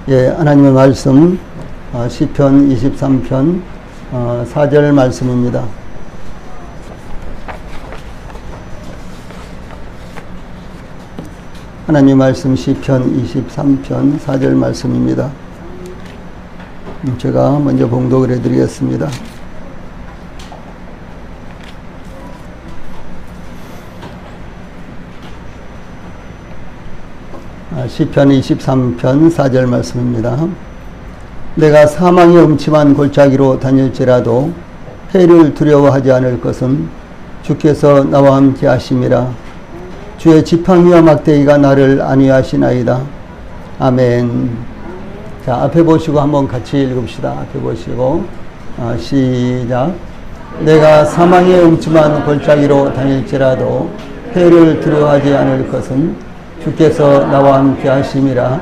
예, 하나님의 말씀 시편 23편 4절 말씀입니다. 하나님의 말씀 시편 23편 4절 말씀입니다. 제가 먼저 봉독을 해드리겠습니다. 시편 23편 4절 말씀입니다. 내가 사망의 음침한 골짜기로 다닐지라도 해를 두려워하지 않을 것은 주께서 나와 함께 하심이라. 주의 지팡이와 막대기가 나를 안위하시나이다. 아멘. 자, 앞에 보시고 한번 같이 읽읍시다. 앞에 보시고 시작. 내가 사망의 음침한 골짜기로 다닐지라도 해를 두려워하지 않을 것은 주께서 나와 함께 하심이라.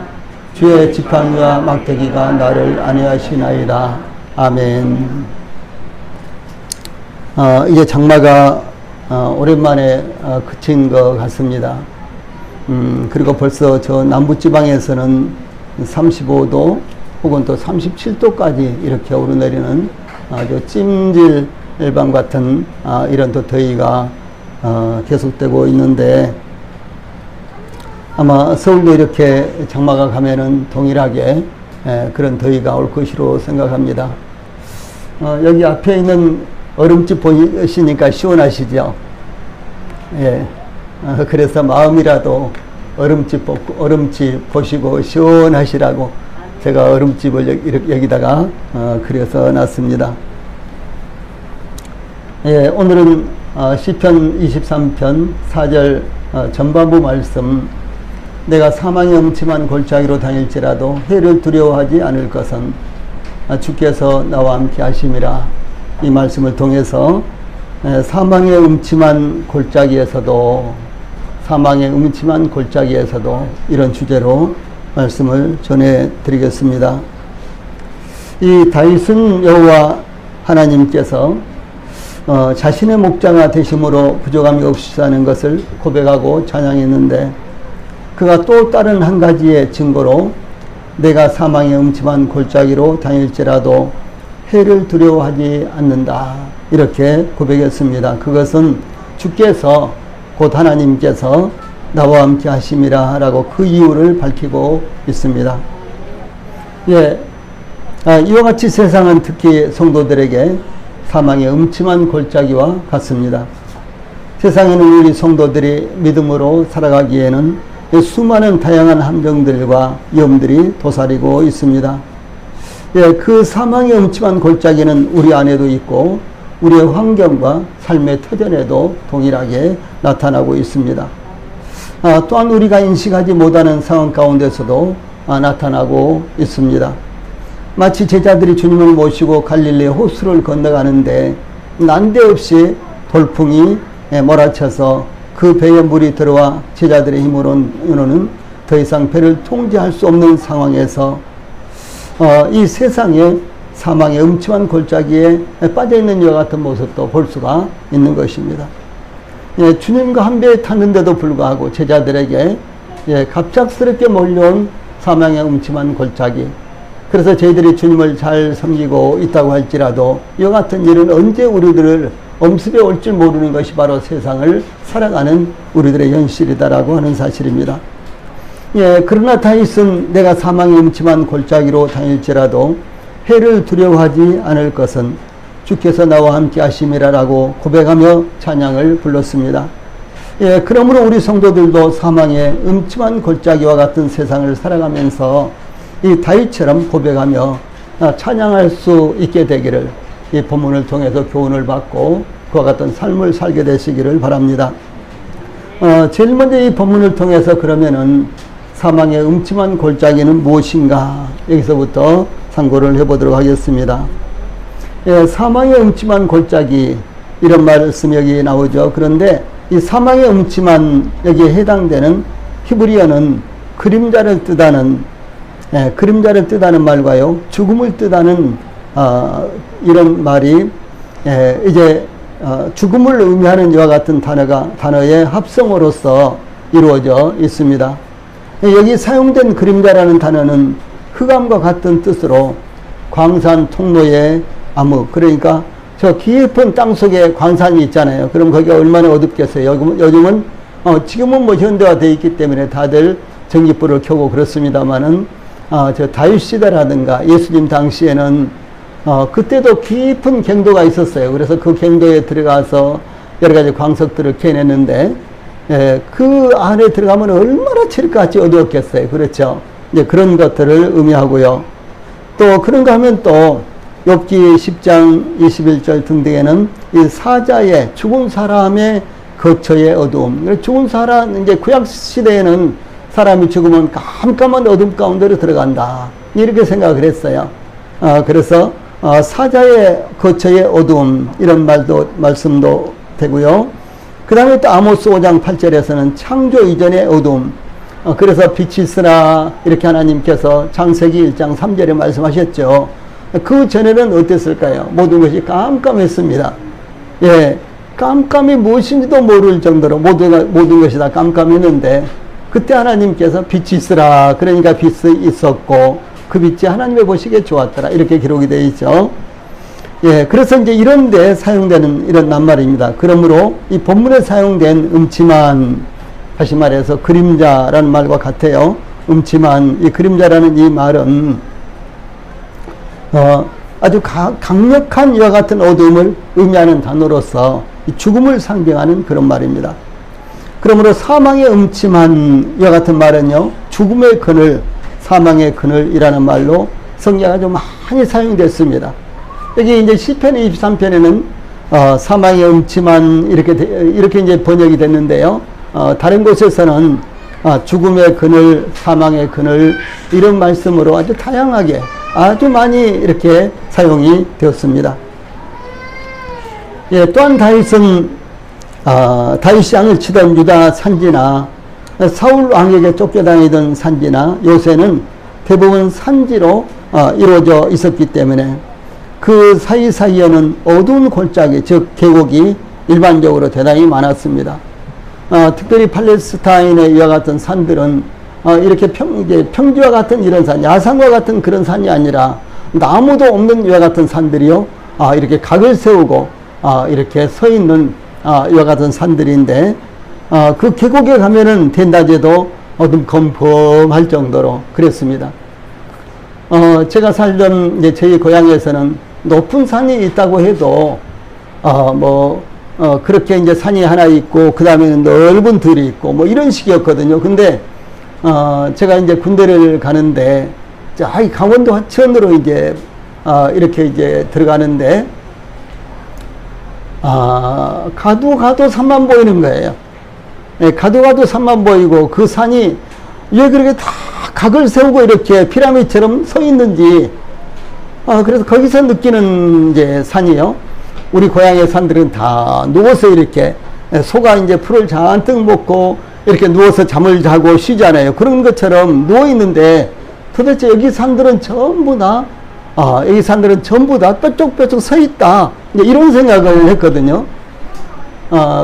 주의 지팡이와 막대기가 나를 안위하시나이다. 아멘. 이제 장마가 오랜만에 그친 것 같습니다. 그리고 벌써 저 남부지방에서는 35도 혹은 또 37도까지 이렇게 오르내리는 아주 찜질방 같은 이런 또 더위가 계속되고 있는데, 아마 서울도 이렇게 장마가 가면은 동일하게 그런 더위가 올 것으로 생각합니다. 여기 앞에 있는 얼음집 보시니까 시원하시죠? 예. 그래서 마음이라도 얼음집 보시고 시원하시라고 제가 얼음집을 여기다가 그려서 놨습니다. 예, 오늘은 시편 23편 4절 전반부 말씀, 내가 사망의 음침한 골짜기로 다닐지라도 해를 두려워하지 않을 것은 주께서 나와 함께 하심이라. 이 말씀을 통해서 사망의 음침한 골짜기에서도 이런 주제로 말씀을 전해드리겠습니다. 이 다윗은 여호와 하나님께서 자신의 목자가 되심으로 부족함이 없으시다는 것을 고백하고 찬양했는데, 그가 또 다른 한 가지의 증거로 내가 사망의 음침한 골짜기로 다닐지라도 해를 두려워하지 않는다, 이렇게 고백했습니다. 그것은 주께서, 곧 하나님께서 나와 함께 하심이라 라고 그 이유를 밝히고 있습니다. 예, 이와 같이 세상은 특히 성도들에게 사망의 음침한 골짜기와 같습니다. 세상에는 우리 성도들이 믿음으로 살아가기에는 수많은 다양한 함정들과 위험들이 도사리고 있습니다. 예, 그 사망의 음침한 골짜기는 우리 안에도 있고 우리의 환경과 삶의 터전에도 동일하게 나타나고 있습니다. 또한 우리가 인식하지 못하는 상황 가운데서도 나타나고 있습니다. 마치 제자들이 주님을 모시고 갈릴리 호수를 건너가는데 난데없이 돌풍이 몰아쳐서 그 배에 물이 들어와 제자들의 힘으로는 더 이상 배를 통제할 수 없는 상황에서 이 세상에 사망의 음침한 골짜기에 빠져있는 이와 같은 모습도 볼 수가 있는 것입니다. 예, 주님과 한 배에 탔는데도 불구하고 제자들에게 갑작스럽게 몰려온 사망의 음침한 골짜기, 그래서 저희들이 주님을 잘 섬기고 있다고 할지라도 이와 같은 일은 언제 우리들을 엄습해 올 줄 모르는 것이 바로 세상을 살아가는 우리들의 현실이다라고 하는 사실입니다. 예, 그러나 다윗은 내가 사망의 음침한 골짜기로 다닐지라도 해를 두려워하지 않을 것은 주께서 나와 함께 하심이라라고 고백하며 찬양을 불렀습니다. 예, 그러므로 우리 성도들도 사망의 음침한 골짜기와 같은 세상을 살아가면서 이 다윗처럼 고백하며 찬양할 수 있게 되기를, 이 본문을 통해서 교훈을 받고 그와 같은 삶을 살게 되시기를 바랍니다. 제일 먼저 이 본문을 통해서 그러면은 사망의 음침한 골짜기는 무엇인가, 여기서부터 상고를 해보도록 하겠습니다. 예, 사망의 음침한 골짜기, 이런 말씀 여기 나오죠. 그런데 이 사망의 음침한, 여기에 해당되는 히브리어는 그림자를 뜻하는 말과요, 죽음을 뜻하는 이런 말이 이제 죽음을 의미하는 이와 같은 단어의 합성어로서 이루어져 있습니다. 여기 사용된 그림자라는 단어는 흑암과 같은 뜻으로 광산 통로에 암흑, 그러니까 저 깊은 땅 속에 광산이 있잖아요. 그럼 거기가 얼마나 어둡겠어요. 요즘은 지금은 뭐 현대화되어 있기 때문에 다들 전기불을 켜고 그렇습니다만은 저 다윗 시대라든가 예수님 당시에는 그때도 깊은 갱도가 있었어요. 그래서 그 갱도에 들어가서 여러 가지 광석들을 캐냈는데 그 안에 들어가면 얼마나 칠흑같이 어두웠겠어요. 그렇죠. 이제 그런 것들을 의미하고요. 또 그런가 하면 또 욥기 10장 21절 등등에는 이 사자의 죽은 사람의 거처의 어두움. 죽은 사람, 이제 구약 시대에는 사람이 죽으면 깜깜한 어둠 가운데로 들어간다. 이렇게 생각을 했어요. 그래서 사자의 거처의 어두움, 이런 말씀도 되고요. 그 다음에 또 아모스 5장 8절에서는 창조 이전의 어두움. 그래서 빛이 있으나 이렇게 하나님께서 창세기 1장 3절에 말씀하셨죠. 그 전에는 어땠을까요? 모든 것이 깜깜했습니다. 예, 깜깜이 무엇인지도 모를 정도로 모든 것이 다 깜깜했는데 그때 하나님께서 빛이 있으라. 그러니까 빛이 있었고 그 빛이 하나님의 보시기에 좋았더라. 이렇게 기록이 되어 있죠. 예, 그래서 이제 이런 데 사용되는 이런 낱말입니다. 그러므로 이 본문에 사용된 음침한, 다시 말해서 그림자라는 말과 같아요. 음침한, 이 그림자라는 이 말은 아주 강력한 이와 같은 어두움을 의미하는 단어로서 죽음을 상징하는 그런 말입니다. 그러므로 사망의 음침한 이와 같은 말은요, 죽음의 그늘, 사망의 그늘이라는 말로 성경에 아주 많이 사용됐습니다. 여기 이제 시편 23편에는 사망의 음침한 이렇게 이제 번역이 됐는데요. 다른 곳에서는 죽음의 그늘, 사망의 그늘 이런 말씀으로 아주 다양하게 아주 많이 이렇게 사용이 되었습니다. 예, 또한 다윗은 다윗이 양을 치던 유다 산지나 사울 왕에게 쫓겨다니던 산지나 요새는 대부분 산지로 이루어져 있었기 때문에 그 사이사이에는 어두운 골짜기, 즉 계곡이 일반적으로 대단히 많았습니다. 특별히 팔레스타인의 이와 같은 산들은 이렇게 평지와 같은 이런 산, 야산과 같은 그런 산이 아니라 나무도 없는 이와 같은 산들이요, 이렇게 각을 세우고 이렇게 서 있는 이와 같은 산들인데 그 계곡에 가면은 된낮에도 어둠컴컴할 정도로 그랬습니다. 제가 살던 이제 저희 고향에서는 높은 산이 있다고 해도 그렇게 이제 산이 하나 있고 그 다음에는 넓은 들이 있고 뭐 이런 식이었거든요. 근데 제가 이제 군대를 가는데 강원도 하천으로 이제 이렇게 이제 들어가는데 가도 산만 보이는 거예요. 네, 가도 산만 보이고 그 산이 왜 그렇게 다 각을 세우고 이렇게 피라미드처럼 서 있는지 그래서 거기서 느끼는 이제 산이요. 우리 고향의 산들은 다 누워서 이렇게 소가 이제 풀을 잔뜩 먹고 이렇게 누워서 잠을 자고 쉬잖아요. 그런 것처럼 누워 있는데 도대체 여기 산들은 전부 다 여기 산들은 전부 다 뾰족뾰족 서 있다. 이런 생각을 했거든요.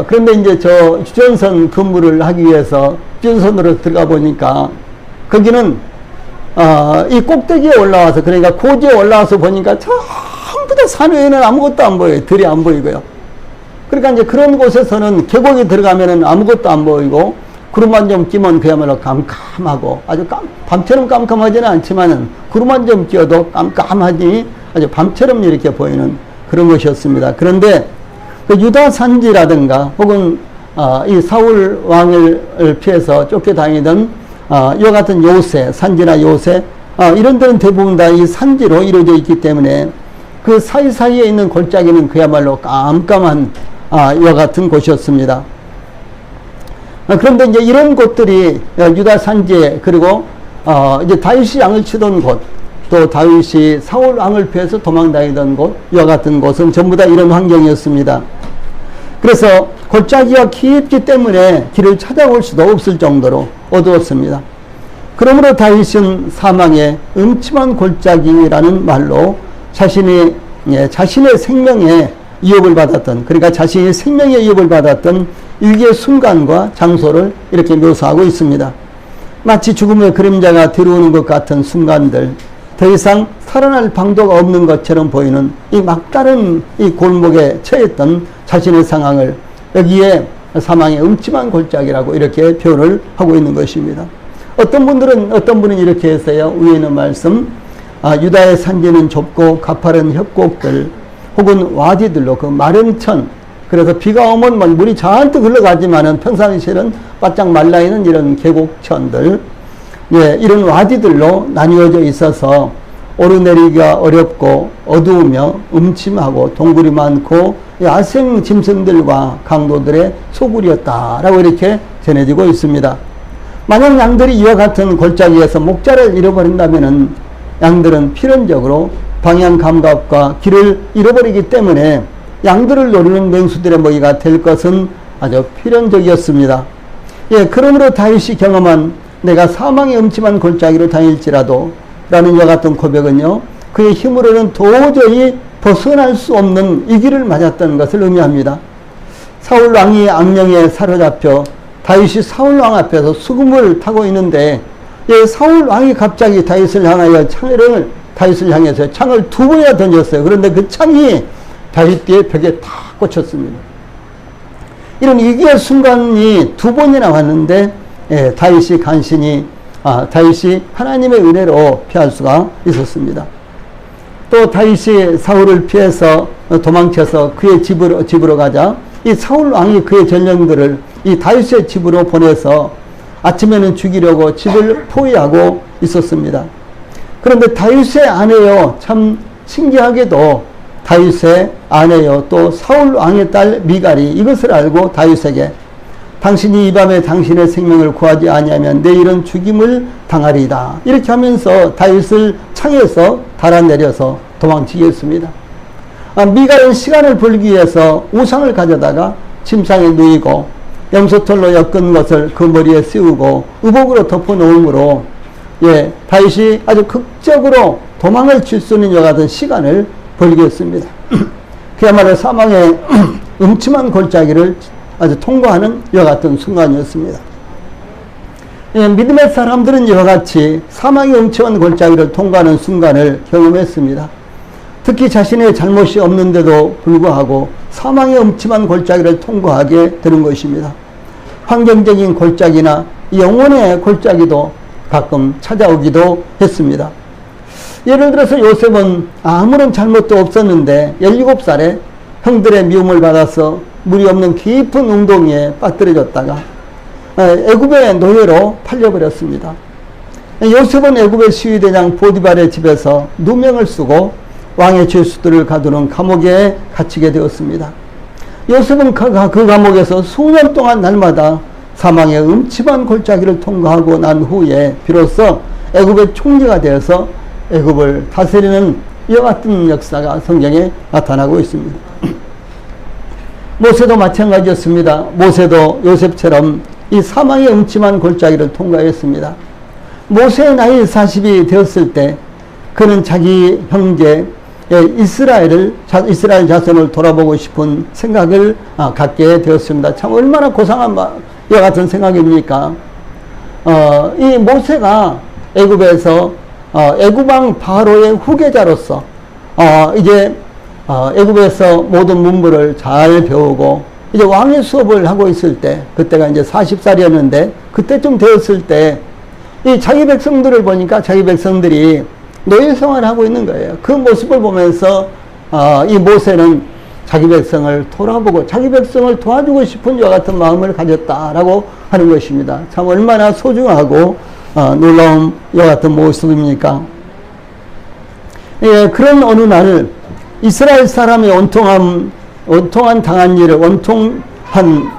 그런데 이제 저 휴전선 근무를 하기 위해서 휴전선으로 들어가 보니까 거기는 이 꼭대기에 올라와서, 그러니까 고지에 올라와서 보니까 전부 다 산 외에는 아무것도 안 보여요. 들이 안 보이고요. 그러니까 이제 그런 곳에서는 계곡에 들어가면은 아무것도 안 보이고 구름만 좀 끼면 그야말로 깜깜하고 아주 밤처럼 깜깜하지는 않지만은 구름만 좀 끼어도 깜깜하니 아주 밤처럼 이렇게 보이는 그런 것이었습니다. 그런데 그 유다 산지라든가 혹은 이 사울 왕을 피해서 쫓겨다니던 이와 같은 요새, 산지나 요새 이런 데는 대부분 다 이 산지로 이루어져 있기 때문에 그 사이사이에 있는 골짜기는 그야말로 깜깜한 이와 같은 곳이었습니다. 그런데 이제 이런 곳들이 유다 산지에, 그리고 이제 다윗이 양을 치던 곳, 또 다윗이 사울 왕을 피해서 도망다니던 곳, 이와 같은 곳은 전부 다 이런 환경이었습니다. 그래서 골짜기가 깊기 때문에 길을 찾아올 수도 없을 정도로 어두웠습니다. 그러므로 다윗은 사망의 음침한 골짜기라는 말로 자신의 생명에 위협을 받았던, 그러니까 자신이 생명의 위협을 받았던 위기의 순간과 장소를 이렇게 묘사하고 있습니다. 마치 죽음의 그림자가 들어오는 것 같은 순간들, 더 이상 살아날 방도가 없는 것처럼 보이는 이 막다른 이 골목에 처했던 자신의 상황을 여기에 사망의 음침한 골짜기라고 이렇게 표현을 하고 있는 것입니다. 어떤 분은 이렇게 했어요. 위에 있는 말씀, 유다의 산지는 좁고 가파른 협곡들 혹은 와디들로 그 마른 천, 그래서 비가 오면 물이 잔뜩 흘러가지만은 평상시에는 바짝 말라있는 이런 계곡천들, 예, 이런 와디들로 나뉘어져 있어서 오르내리기가 어렵고 어두우며 음침하고 동굴이 많고 야생 짐승들과 강도들의 소굴이었다라고 이렇게 전해지고 있습니다. 만약 양들이 이와 같은 골짜기에서 목자를 잃어버린다면은 양들은 필연적으로 방향 감각과 길을 잃어버리기 때문에 양들을 노리는 맹수들의 먹이가 될 것은 아주 필연적이었습니다. 예, 그러므로 다윗이 경험한 내가 사망의 음침한 골짜기로 다닐지라도 라는 이와 같은 고백은요, 그의 힘으로는 도저히 벗어날 수 없는 이 길을 맞았던 것을 의미합니다. 사울 왕이 악령에 사로잡혀 다윗이 사울 왕 앞에서 수금을 타고 있는데, 예, 사울 왕이 갑자기 다윗을 향해서 창을 2번이나 던졌어요. 그런데 그 창이 다윗 뒤에 벽에 탁 꽂혔습니다. 이런 위기의 순간이 2번이나 왔는데, 예, 다윗이 하나님의 은혜로 피할 수가 있었습니다. 또 다윗이 사울을 피해서 도망쳐서 그의 집으로 가자 이 사울 왕이 그의 전령들을 이 다윗의 집으로 보내서 아침에는 죽이려고 집을 포위하고 있었습니다. 그런데 다윗의 아내요, 참 신기하게도 다윗의 아내요 또 사울 왕의 딸 미갈이 이것을 알고 다윗에게 당신이 이 밤에 당신의 생명을 구하지 아니하면 내일은 죽임을 당하리이다, 이렇게 하면서 다윗을 창에서 달아내려서 도망치게 했습니다. 미갈은 시간을 벌기 위해서 우상을 가져다가 침상에 누이고 염소털로 엮은 것을 그 머리에 씌우고 의복으로 덮어놓으므로, 예, 다윗이 아주 극적으로 도망을 칠 수 있는 이와 같은 시간을 벌게 했습니다. 그야말로 사망의 음침한 골짜기를 아주 통과하는 이와 같은 순간이었습니다. 예, 믿음의 사람들은 이와 같이 사망의 음침한 골짜기를 통과하는 순간을 경험했습니다. 특히 자신의 잘못이 없는데도 불구하고 사망의 음침한 골짜기를 통과하게 되는 것입니다. 환경적인 골짜기나 영혼의 골짜기도 가끔 찾아오기도 했습니다. 예를 들어서 요셉은 아무런 잘못도 없었는데 17살에 형들의 미움을 받아서 물이 없는 깊은 웅덩이에 빠뜨려졌다가 애굽의 노예로 팔려버렸습니다. 요셉은 애굽의 시위대장 보디발의 집에서 누명을 쓰고 왕의 죄수들을 가두는 감옥에 갇히게 되었습니다. 요셉은 그 감옥에서 수년 동안 날마다 사망의 음침한 골짜기를 통과하고 난 후에 비로소 애굽의 총리가 되어서 애굽을 다스리는 이와 같은 역사가 성경에 나타나고 있습니다. 모세도 마찬가지였습니다. 모세도 요셉처럼 이 사망의 음침한 골짜기를 통과했습니다. 모세의 나이 40이 되었을 때 그는 자기 형제 이스라엘 자손을 돌아보고 싶은 생각을 갖게 되었습니다. 참 얼마나 고상한 이와 같은 생각입니까? 이 모세가 애굽에서 애굽왕 바로의 후계자로서 이제 애굽에서 모든 문물을 잘 배우고 이제 왕의 수업을 하고 있을 때, 그때가 이제 40살이었는데 그때쯤 되었을 때 이 자기 백성들을 보니까 자기 백성들이 노예 생활을 하고 있는 거예요. 그 모습을 보면서 이 모세는 자기 백성을 돌아보고 자기 백성을 도와주고 싶은 이와 같은 마음을 가졌다라고 하는 것입니다. 참 얼마나 소중하고 놀라운 이와 같은 모습입니까? 예, 그런 어느 날 이스라엘 사람이 원통한 당한 일을, 원통한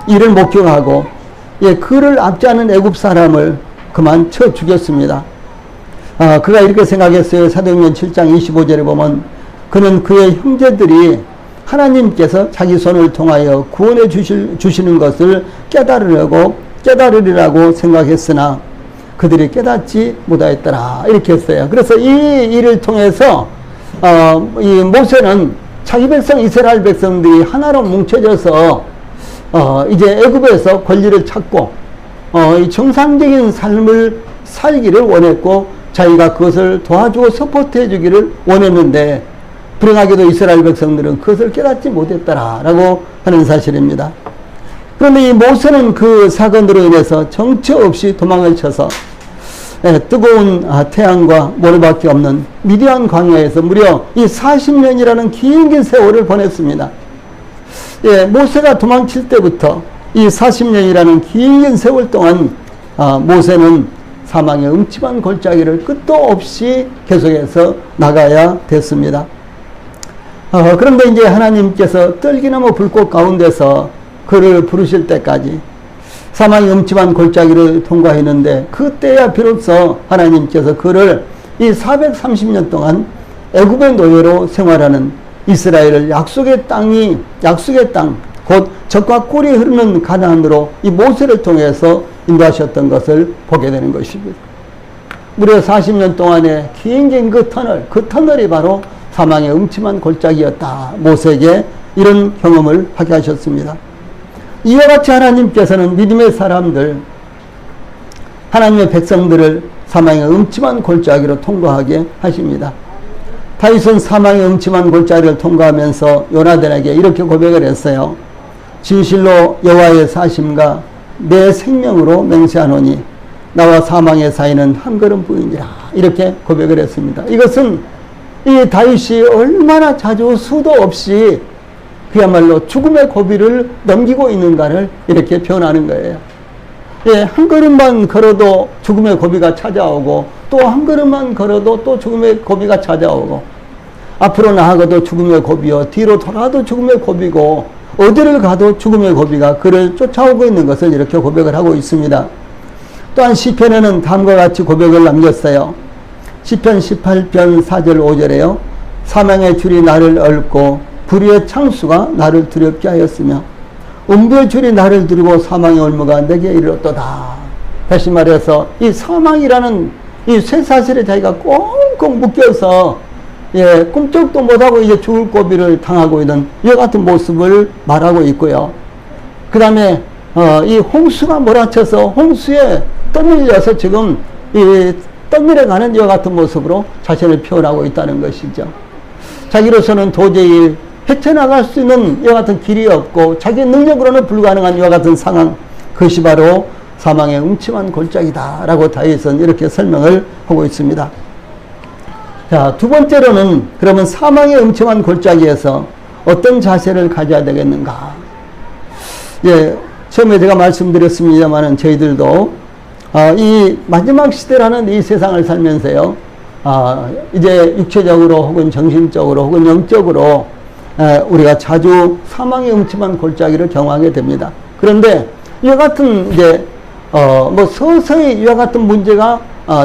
일을 목격하고, 예, 그를 압제하는 애굽 사람을 그만 쳐 죽였습니다. 그가 이렇게 생각했어요. 사도행전 7장 25절에 보면 그는 그의 형제들이 하나님께서 자기 손을 통하여 구원해 주시는 것을 깨달으리라고 생각했으나 그들이 깨닫지 못하였더라, 이렇게 했어요. 그래서 이 일을 통해서 이 모세는 자기 백성 이스라엘 백성들이 하나로 뭉쳐져서 이제 애굽에서 권리를 찾고 이 정상적인 삶을 살기를 원했고 자기가 그것을 도와주고 서포트해 주기를 원했는데 불행하게도 이스라엘 백성들은 그것을 깨닫지 못했더라라고 하는 사실입니다. 그런데 이 모세는 그 사건으로 인해서 정처 없이 도망을 쳐서 뜨거운 태양과 모래밖에 없는 미디안 광야에서 무려 이 40년이라는 긴 세월을 보냈습니다. 모세가 도망칠 때부터 이 40년이라는 긴 세월 동안 모세는 사망의 음침한 골짜기를 끝도 없이 계속해서 나가야 됐습니다. 그런데 이제 하나님께서 떨기나무 불꽃 가운데서 그를 부르실 때까지 사망의 음침한 골짜기를 통과했는데 그때야 비로소 하나님께서 그를 이 430년 동안 애굽의 노예로 생활하는 이스라엘을 약속의 땅, 곧 젖과 꿀이 흐르는 가나안으로 이 모세를 통해서 인도하셨던 것을 보게 되는 것입니다. 무려 40년 동안의 긴 그 터널이 바로 사망의 음침한 골짜기였다. 모세에게 이런 경험을 하게 하셨습니다. 이와 같이 하나님께서는 믿음의 사람들, 하나님의 백성들을 사망의 음침한 골짜기로 통과하게 하십니다. 다윗은 사망의 음침한 골짜기를 통과하면서 요나단에게 이렇게 고백을 했어요. 진실로 여호와의 사심과 내 생명으로 맹세하노니 나와 사망의 사이는 한 걸음뿐이니라. 이렇게 고백을 했습니다. 이것은 이 다윗이 얼마나 자주 수도 없이 그야말로 죽음의 고비를 넘기고 있는가를 이렇게 표현하는 거예요. 한 걸음만 걸어도 죽음의 고비가 찾아오고 또 한 걸음만 걸어도 또 죽음의 고비가 찾아오고 앞으로 나아가도 죽음의 고비요 뒤로 돌아도 죽음의 고비고 어디를 가도 죽음의 고비가 그를 쫓아오고 있는 것을 이렇게 고백을 하고 있습니다. 또한 시편에는 다음과 같이 고백을 남겼어요. 시편 18편 4절 5절에요. 사망의 줄이 나를 얽고 불의의 창수가 나를 두렵게 하였으며 음부의 줄이 나를 두르고 사망의 올무가 내게 이르렀도다. 다시 말해서 이 사망이라는 이 쇠사슬에 자기가 꽁꽁 묶여서 꿈쩍도 못하고 이제 죽을 고비를 당하고 있는 이와 같은 모습을 말하고 있고요. 그 다음에 이 홍수가 몰아쳐서 홍수에 떠밀려서 지금 이 떠밀어가는 이와 같은 모습으로 자신을 표현하고 있다는 것이죠. 자기로서는 도저히 헤쳐나갈 수 있는 이와 같은 길이 없고 자기 능력으로는 불가능한 이와 같은 상황, 그것이 바로 사망의 음침한 골짜기다 라고 다윗은 이렇게 설명을 하고 있습니다. 자, 두 번째로는 그러면 사망의 음침한 골짜기에서 어떤 자세를 가져야 되겠는가. 처음에 제가 말씀드렸습니다만 저희들도 이 마지막 시대라는 이 세상을 살면서요, 이제 육체적으로 혹은 정신적으로 혹은 영적으로 우리가 자주 사망의 음침한 골짜기를 경험하게 됩니다. 그런데 이와 같은 이제 서서히 이와 같은 문제가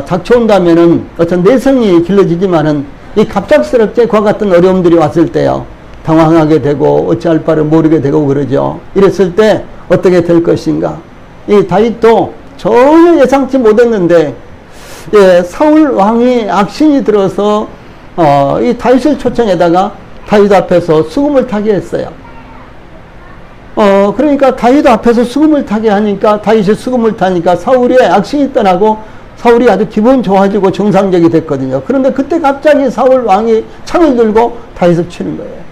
닥쳐온다면은 어떤 내성이 길러지지만은 이 갑작스럽게 그와 같은 어려움들이 왔을 때요, 당황하게 되고 어찌할 바를 모르게 되고 그러죠. 이랬을 때 어떻게 될 것인가. 이 다윗도 전혀 예상치 못했는데 사울 왕이 악신이 들어서 이 다윗을 초청에다가 다윗 앞에서 수금을 타게 했어요. 그러니까 다윗 앞에서 수금을 타게 하니까 다윗이 수금을 타니까 사울의 악신이 떠나고 사울이 아주 기분 좋아지고 정상적이 됐거든요. 그런데 그때 갑자기 사울 왕이 창을 들고 다윗을 치는 거예요.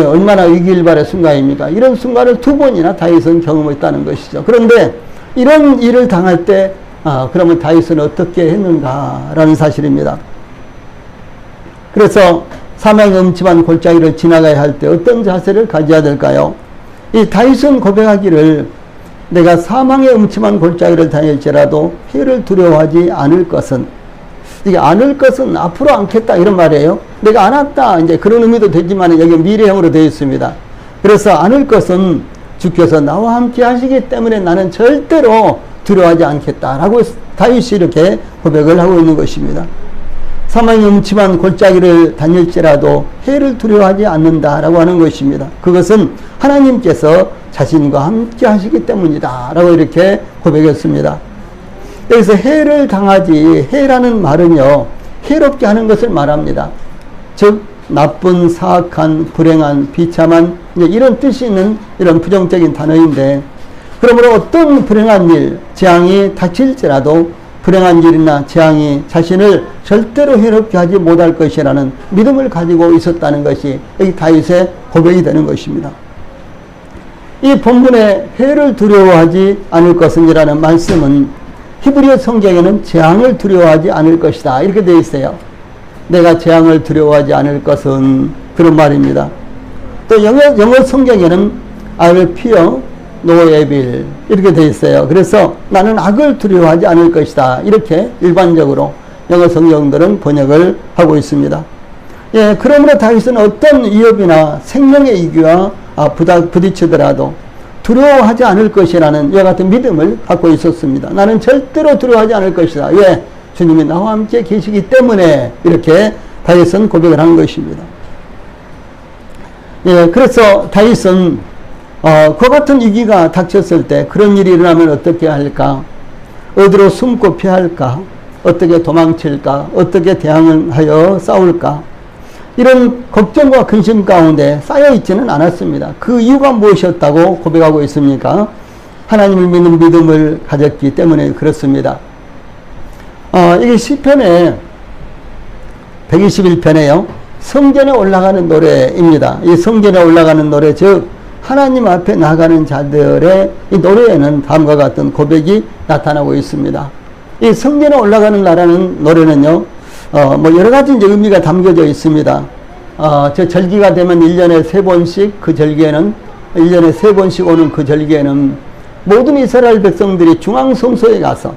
얼마나 위기일발의 순간입니까? 이런 순간을 두 번이나 다윗은 경험했다는 것이죠. 그런데 이런 일을 당할 때 그러면 다윗은 어떻게 했는가라는 사실입니다. 그래서 사망의 음침한 골짜기를 지나가야 할 때 어떤 자세를 가져야 될까요? 이 다윗은 고백하기를 내가 사망의 음침한 골짜기를 다닐지라도 해를 두려워하지 않을 것은, 이게 않을 것은 앞으로 않겠다 이런 말이에요. 내가 안 왔다 이제 그런 의미도 되지만 여기 미래형으로 되어 있습니다. 그래서 않을 것은 주께서 나와 함께 하시기 때문에 나는 절대로 두려워하지 않겠다라고 다윗이 이렇게 고백을 하고 있는 것입니다. 사망의 음침한 골짜기를 다닐지라도 해를 두려워하지 않는다라고 하는 것입니다. 그것은 하나님께서 자신과 함께 하시기 때문이다 라고 이렇게 고백했습니다. 여기서 해를 당하지, 해라는 말은요, 해롭게 하는 것을 말합니다. 즉 나쁜, 사악한, 불행한, 비참한 이런 뜻이 있는 이런 부정적인 단어인데, 그러므로 어떤 불행한 일, 재앙이 닥칠지라도 불행한 일이나 재앙이 자신을 절대로 해롭게 하지 못할 것이라는 믿음을 가지고 있었다는 것이 이 다윗의 고백이 되는 것입니다. 이 본문에 해를 두려워하지 않을 것은이라는 말씀은 히브리어 성경에는 재앙을 두려워하지 않을 것이다 이렇게 되어 있어요. 내가 재앙을 두려워하지 않을 것은 그런 말입니다. 또 영어 성경에는 I will fear no evil 이렇게 되어 있어요. 그래서 나는 악을 두려워하지 않을 것이다 이렇게 일반적으로 영어 성경들은 번역을 하고 있습니다. 예, 그러므로 다윗은 어떤 위협이나 생명의 위기와 부딪히더라도 두려워하지 않을 것이라는 이와 같은 믿음을 갖고 있었습니다. 나는 절대로 두려워하지 않을 것이다. 왜? 주님이 나와 함께 계시기 때문에 이렇게 다윗은 고백을 한 것입니다. 예, 그래서 다윗은 그 같은 위기가 닥쳤을 때 그런 일이 일어나면 어떻게 할까? 어디로 숨고 피할까? 어떻게 도망칠까? 어떻게 대항을 하여 싸울까? 이런 걱정과 근심 가운데 쌓여 있지는 않았습니다. 그 이유가 무엇이었다고 고백하고 있습니까? 하나님을 믿는 믿음을 가졌기 때문에 그렇습니다. 이게 시편의 121편에요. 성전에 올라가는 노래입니다. 이 성전에 올라가는 노래, 즉 하나님 앞에 나가는 자들의 이 노래에는 다음과 같은 고백이 나타나고 있습니다. 이 성전에 올라가는 나라는 노래는요, 뭐 여러 가지 이제 의미가 담겨져 있습니다. 저 절기가 되면 1년에 3번씩 그 절기에는 1년에 3번씩 오는 그 절기에는 모든 이스라엘 백성들이 중앙성소에 가서,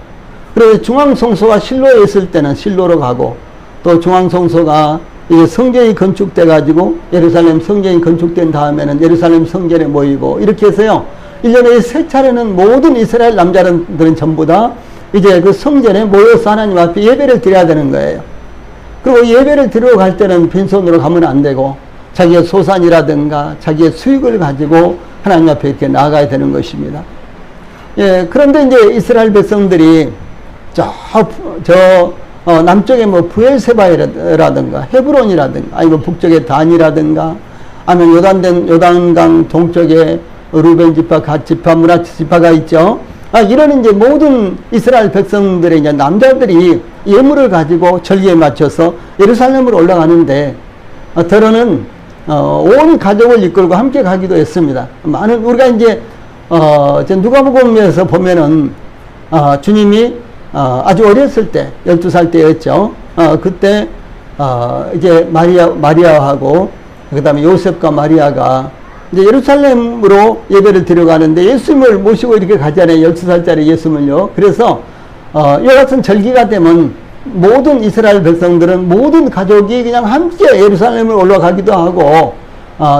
그리고 중앙성소가 실로에 있을 때는 실로로 가고, 또 중앙성소가 이제 성전이 건축돼 가지고 예루살렘 성전이 건축된 다음에는 예루살렘 성전에 모이고, 이렇게 해서요 1년에 3차례는 모든 이스라엘 남자들은 전부 다 이제 그 성전에 모여서 하나님 앞에 예배를 드려야 되는 거예요. 그리고 예배를 드리러 갈 때는 빈손으로 가면 안 되고 자기의 소산이라든가 자기의 수익을 가지고 하나님 앞에 이렇게 나아가야 되는 것입니다. 예, 그런데 이제 이스라엘 백성들이 남쪽에 뭐 부엘세바라든가 헤브론이라든가 아니면 북쪽에 단이라든가 아니면 요단강 동쪽에 루벤 지파, 갓 지파, 므낫 지파가 있죠. 이런 이제 모든 이스라엘 백성들의 이제 남자들이 예물을 가지고 절기에 맞춰서 예루살렘으로 올라가는데 더러는 온 가족을 이끌고 함께 가기도 했습니다. 많은 우리가 이제 누가복음에서 보면은 주님이 아주 어렸을 때 12살 때였죠. 그때 이제 마리아하고 그다음에 요셉과 마리아가 이제 예루살렘으로 예배를 드려가는데 예수님을 모시고 이렇게 가잖아요. 12살짜리 예수님을요. 그래서 이와 같은 절기가 되면 모든 이스라엘 백성들은 모든 가족이 그냥 함께 예루살렘을 올라가기도 하고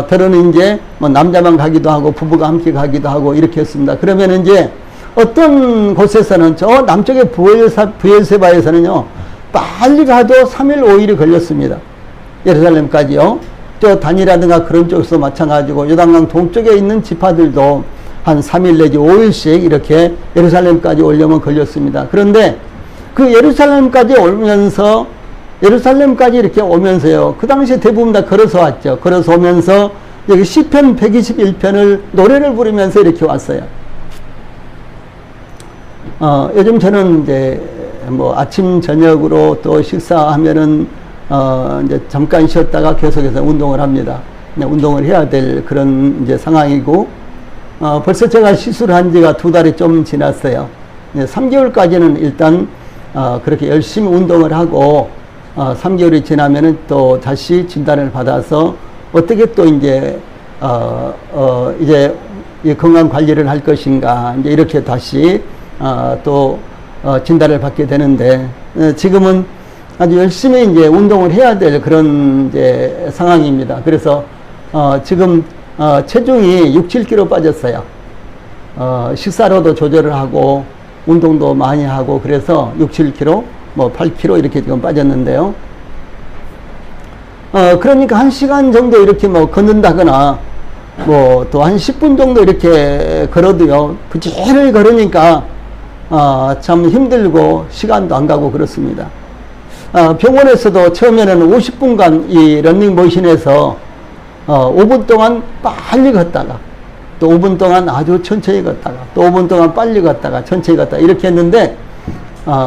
더러는 이제 뭐 남자만 가기도 하고 부부가 함께 가기도 하고 이렇게 했습니다. 그러면 이제 어떤 곳에서는 저 남쪽의 부엘세바에서는요 빨리 가도 3일 5일이 걸렸습니다. 예루살렘까지요. 저 단이라든가 그런 쪽에서 마찬가지고 요단강 동쪽에 있는 지파들도 한 3일 내지 5일씩 이렇게 예루살렘까지 오려면 걸렸습니다. 그런데 그 예루살렘까지 이렇게 오면서요. 그 당시에 대부분 다 걸어서 왔죠. 걸어서 오면서 여기 시편 121편을 노래를 부르면서 이렇게 왔어요. 요즘 저는 이제 뭐 아침 저녁으로 또 식사하면은 이제 잠깐 쉬었다가 계속해서 운동을 합니다. 운동을 해야 될 그런 이제 상황이고, 벌써 제가 시술을 한 지가 2달이 좀 지났어요. 3개월까지는 일단, 그렇게 열심히 운동을 하고, 3개월이 지나면은 또 다시 진단을 받아서 어떻게 또 이제, 이제 건강 관리를 할 것인가, 이제 이렇게 다시, 또, 진단을 받게 되는데, 지금은 아주 열심히 이제 운동을 해야 될 그런 이제 상황입니다. 그래서 지금 체중이 6, 7kg 빠졌어요. 식사로도 조절을 하고 운동도 많이 하고 그래서 6, 7kg, 뭐 8kg 이렇게 지금 빠졌는데요. 그러니까 1시간 정도 이렇게 뭐 걷는다거나 뭐 또 한 10분 정도 이렇게 걸어도요. 부지런히 걸으니까 참 힘들고 시간도 안 가고 그렇습니다. 병원에서도 처음에는 50분간 이 러닝머신에서 5분 동안 빨리 걷다가 또 5분 동안 아주 천천히 걷다가 또 5분 동안 빨리 걷다가 천천히 걷다가 이렇게 했는데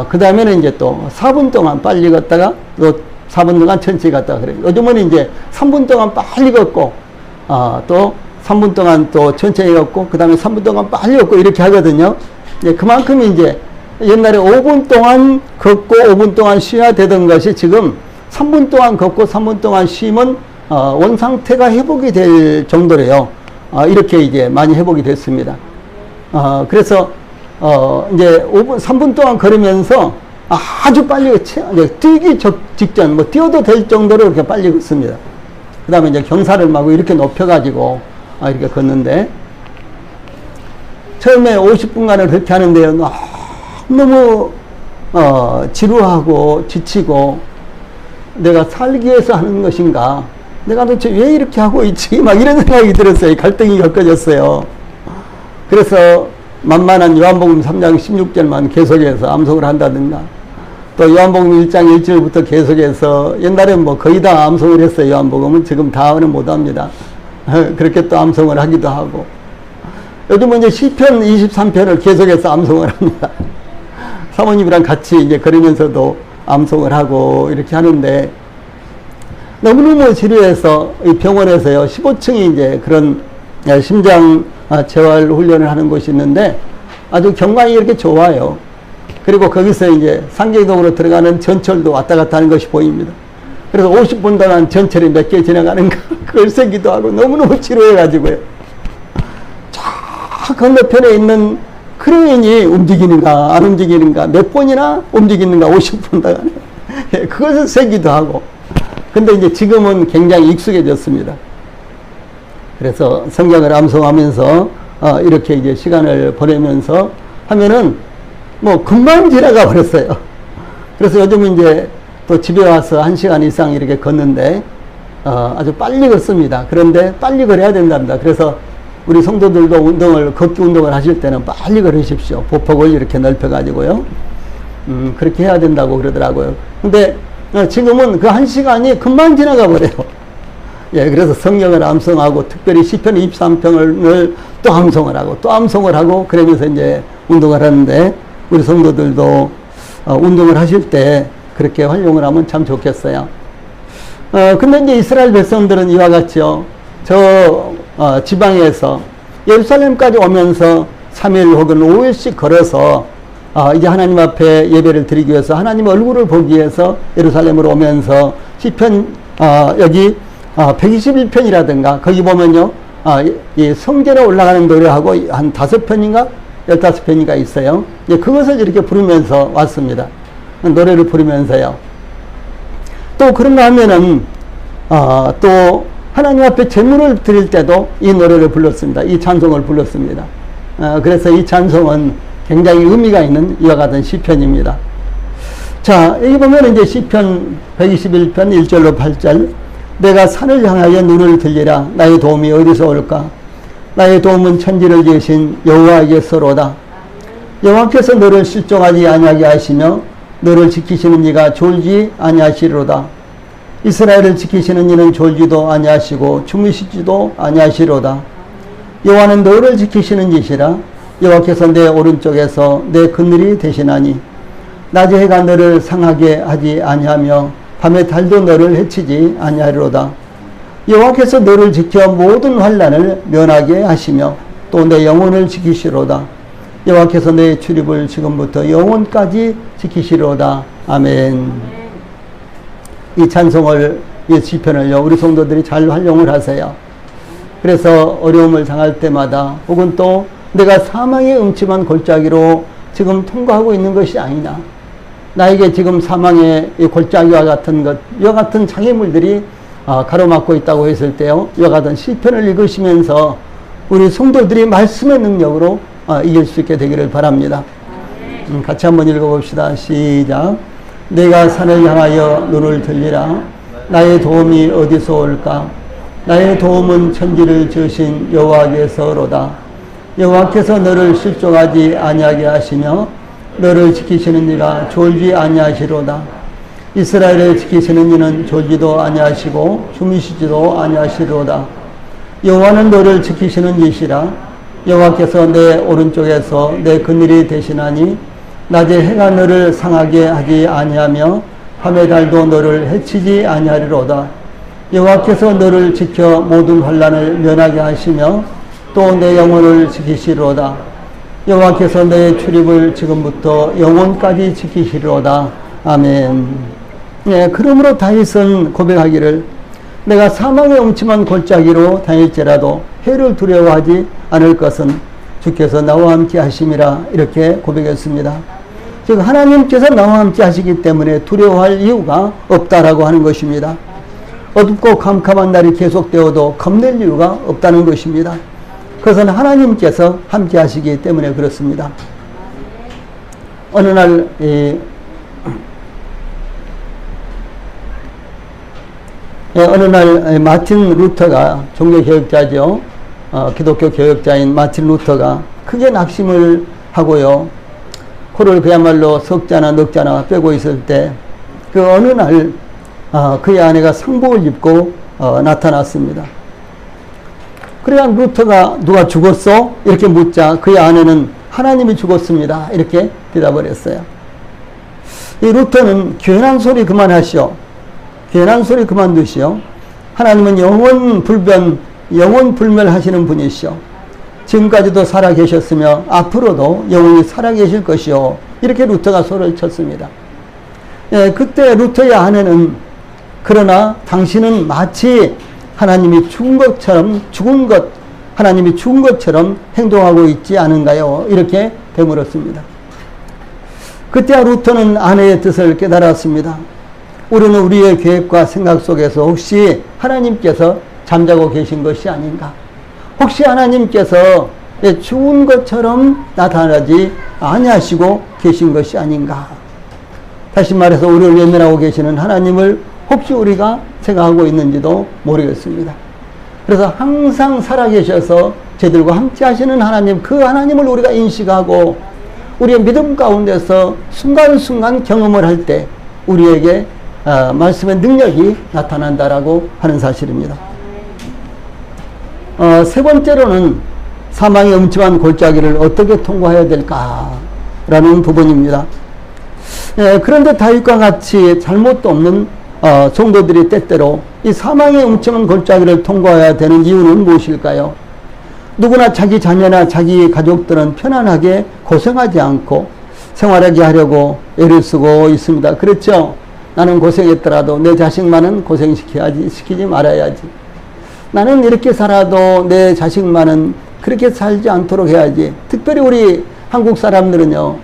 그 다음에는 이제 또 4분 동안 빨리 걷다가 또 4분 동안 천천히 걷다가 그래요. 요즘은 이제 3분 동안 빨리 걷고 또 3분 동안 또 천천히 걷고 그 다음에 3분 동안 빨리 걷고 이렇게 하거든요. 그만큼 이제 옛날에 5분 동안 걷고 5분 동안 쉬어야 되던 것이 지금 3분 동안 걷고 3분 동안 쉬면 원상태가 회복이 될 정도래요. 이렇게 이제 많이 회복이 됐습니다. 그래서 이제 3분 동안 걸으면서 아주 빨리 뛰기 직전 뭐 뛰어도 될 정도로 이렇게 빨리 걷습니다. 그 다음에 이제 경사를 마구 이렇게 높여가지고 이렇게 걷는데 처음에 50분간을 그렇게 하는데요. 너무 지루하고 지치고 내가 살기 위해서 하는 것인가? 내가 도대체 왜 이렇게 하고 있지? 막 이런 생각이 들었어요. 갈등이 겪어졌어요. 그래서 만만한 요한복음 3장 16절만 계속해서 암송을 한다든가 또 요한복음 1장 1절부터 계속해서 옛날에 뭐 거의 다 암송을 했어요. 요한복음은 지금 다는 못합니다. 그렇게 또 암송을 하기도 하고 요즘은 이제 시편 23편을 계속해서 암송을 합니다. 사모님이랑 같이 이제 걸으면서도 암송을 하고 이렇게 하는데 너무너무 지루해서 이 병원에서요 15층이 이제 그런 심장 재활 훈련을 하는 곳이 있는데 아주 경관이 이렇게 좋아요. 그리고 거기서 이제 상계동으로 들어가는 전철도 왔다 갔다 하는 것이 보입니다. 그래서 50분 동안 전철이 몇 개 지나가는가 그걸 세기도 하고 너무너무 지루해가지고요. 저 건너편에 있는 크레인이 움직이는가 안 움직이는가 몇 번이나 움직이는가 50분 동안에 그것을 세기도 하고 근데 이제 지금은 굉장히 익숙해졌습니다. 그래서 성경을 암송하면서 이렇게 이제 시간을 보내면서 하면은 뭐 금방 지나가 버렸어요. 그래서 요즘 이제 또 집에 와서 1시간 이상 이렇게 걷는데 아주 빨리 걷습니다. 그런데 빨리 걸어야 된답니다. 그래서 우리 성도들도 걷기 운동을 하실 때는 빨리 걸으십시오. 보폭을 이렇게 넓혀 가지고요. 그렇게 해야 된다고 그러더라고요. 근데 지금은 그 1시간이 금방 지나가 버려요. 예, 그래서 성경을 암송하고 특별히 시편 23편을 또 암송을 하고 또 암송을 하고 그러면서 이제 운동을 하는데 우리 성도들도 운동을 하실 때 그렇게 활용을 하면 참 좋겠어요. 근데 이제 이스라엘 백성들은 이와 같이요. 지방에서 예루살렘까지 오면서 3일 혹은 5일씩 걸어서 이제 하나님 앞에 예배를 드리기 위해서 하나님 얼굴을 보기 위해서 예루살렘으로 오면서 시편 여기 121편이라든가 거기 보면요 이 성전에 올라가는 노래하고 한 5편인가 15편인가 있어요. 그것을 이렇게 부르면서 왔습니다. 노래를 부르면서요. 또 그런가 하면은 또 하나님 앞에 제물을 드릴 때도 이 노래를 불렀습니다. 이 찬송을 불렀습니다. 그래서 이 찬송은 굉장히 의미가 있는 이와 같은 시편입니다. 자, 여기 보면 이제 시편 121편 1절로 8절 내가 산을 향하여 눈을 들리라 나의 도움이 어디서 올까 나의 도움은 천지를 지으신 여호와에게서로다. 여호와께서 너를 실종하지 아니하게 하시며 너를 지키시는 이가 졸지 아니하시리로다. 이스라엘을 지키시는 이는 졸지도 아니하시고 주무시지도 아니하시리로다. 여호와는 너를 지키시는 이시라. 여호와께서 내 오른쪽에서 내 그늘이 되시나니 낮에 해가 너를 상하게 하지 아니하며 밤에 달도 너를 해치지 아니하리로다. 여호와께서 너를 지켜 모든 환난을 면하게 하시며 또 내 영혼을 지키시로다. 여호와께서 내 출입을 지금부터 영원까지 지키시로다. 아멘. 이 찬송을 이 시편을요 우리 성도들이 잘 활용을 하세요. 그래서 어려움을 당할 때마다 혹은 또 내가 사망의 음침한 골짜기로 지금 통과하고 있는 것이 아니나 나에게 지금 사망의 이 골짜기와 같은 것 이와 같은 장애물들이 가로막고 있다고 했을 때요 이와 같은 시편을 읽으시면서 우리 성도들이 말씀의 능력으로 이길 수 있게 되기를 바랍니다. 같이 한번 읽어봅시다. 시작. 내가 산을 향하여 눈을 들리라. 나의 도움이 어디서 올까? 나의 도움은 천지를 지으신 여호와께서로다. 여호와께서 너를 실종하지 아니하게 하시며 너를 지키시는 이가 졸지 아니하시로다. 이스라엘을 지키시는 이는 졸지도 아니하시고 주무시지도 아니하시로다. 여호와는 너를 지키시는 이시라. 여호와께서 내 오른쪽에서 내 그늘이 되시나니 낮에 해가 너를 상하게 하지 아니하며 밤의 달도 너를 해치지 아니하리로다. 여호와께서 너를 지켜 모든 환난을 면하게 하시며 또 내 영혼을 지키시리로다. 여호와께서 너의 출입을 지금부터 영원까지 지키시리로다. 아멘. 예, 그러므로 다윗은 고백하기를 내가 사망의 음침한 골짜기로 다닐지라도 해를 두려워하지 않을 것은 주께서 나와 함께 하심이라 이렇게 고백했습니다. 즉 하나님께서 나와 함께 하시기 때문에 두려워할 이유가 없다라고 하는 것입니다. 어둡고 캄캄한 날이 계속되어도 겁낼 이유가 없다는 것입니다. 그것은 하나님께서 함께 하시기 때문에 그렇습니다. 어느 날 마틴 루터가 종교개혁자죠. 기독교 개혁자인 마틴 루터가 크게 낙심을 하고요. 코를 그야말로 석자나 넉자나 빼고 있을 때 그 어느 날 그의 아내가 상복을 입고 나타났습니다. 그래야 루터가 누가 죽었어? 이렇게 묻자 그의 아내는 하나님이 죽었습니다. 이렇게 대답을 했어요. 이 루터는 괜한 소리 그만하시오. 괜한 소리 그만두시오. 하나님은 영원 불멸하시는 분이시오. 지금까지도 살아 계셨으며 앞으로도 영원히 살아 계실 것이오. 이렇게 루터가 소리를 쳤습니다. 예, 그때 루터의 아내는 그러나 당신은 마치 하나님이 죽은 것처럼 행동하고 있지 않은가요? 이렇게 되물었습니다. 그때 루터는 아내의 뜻을 깨달았습니다. 우리는 우리의 계획과 생각 속에서 혹시 하나님께서 잠자고 계신 것이 아닌가? 혹시 하나님께서 죽은 것처럼 나타나지 아니하시고 계신 것이 아닌가? 다시 말해서 우리를 외면하고 계시는 하나님을 혹시 우리가 생각하고 있는지도 모르겠습니다. 그래서 항상 살아계셔서 저희들과 함께 하시는 하나님, 그 하나님을 우리가 인식하고 우리의 믿음 가운데서 순간순간 경험을 할 때 우리에게 말씀의 능력이 나타난다라고 하는 사실입니다. 세 번째로는 사망의 음침한 골짜기를 어떻게 통과해야 될까라는 부분입니다. 그런데 다윗과 같이 잘못도 없는 성도들이 때때로 이 사망의 음침한 골짜기를 통과해야 되는 이유는 무엇일까요? 누구나 자기 자녀나 자기 가족들은 편안하게 고생하지 않고 생활하게 하려고 애를 쓰고 있습니다. 그렇죠? 나는 고생했더라도 내 자식만은 시키지 말아야지. 나는 이렇게 살아도 내 자식만은 그렇게 살지 않도록 해야지. 특별히 우리 한국 사람들은요,